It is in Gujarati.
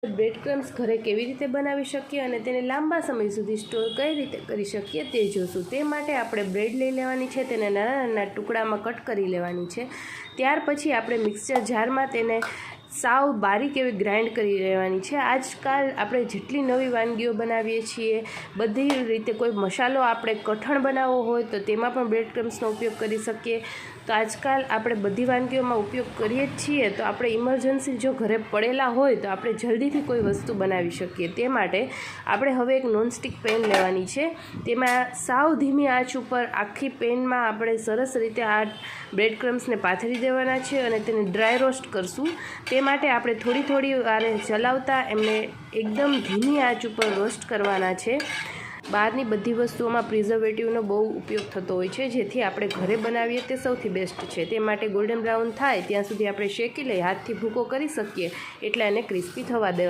બ્રેડ ક્રમ્સ ઘરે કેવી રીતે બનાવી શકીએ અને તેને લાંબા સમય સુધી સ્ટોર કઈ રીતે કરી શકીએ તે જોશું। તે માટે આપણે બ્રેડ લઈ લેવાની છે, તેને નાના નાના ટુકડામાં કટ કરી લેવાની છે। ત્યાર પછી આપણે મિક્સર જારમાં તેને સાવ બારીક એવી ગ્રાઇન્ડ કરી લેવાની છે। આજકાલ આપણે જેટલી નવી વાનગીઓ બનાવીએ છીએ બધી રીતે કોઈ મસાલો આપણે કઠણ બનાવવો હોય તો તેમાં પણ બ્રેડ ક્રમ્સનો ઉપયોગ કરી શકીએ। તો આજકાલ આપણે બધી વાનગીઓમાં ઉપયોગ કરીએ જ છીએ, તો આપણે ઇમરજન્સી જો ઘરે પડેલા હોય તો આપણે જલ્દીથી કોઈ વસ્તુ બનાવી શકીએ। તે માટે આપણે હવે એક નોનસ્ટિક પેન લેવાની છે, તેમાં સાવ ધીમી આંચ ઉપર આખી પેનમાં આપણે સરસ રીતે આ બ્રેડ ક્રમ્સને પાથરી દેવાના છે અને તેને ડ્રાય રોસ્ટ કરશું। તે માટે આપણે થોડી થોડી વારે ચલાવતા એમને એકદમ ધીમી આંચ ઉપર રોસ્ટ કરવાના છે। બહારની બધી વસ્તુઓમાં પ્રિઝર્વેટિવનો બહુ ઉપયોગ થતો હોય છે, જેથી આપણે ઘરે બનાવીએ તે સૌથી બેસ્ટ છે। તે માટે ગોલ્ડન બ્રાઉન થાય ત્યાં સુધી આપણે શેકી લઈ હાથથી ભૂકો કરી શકીએ એટલે એને ક્રિસ્પી થવા દેવાના।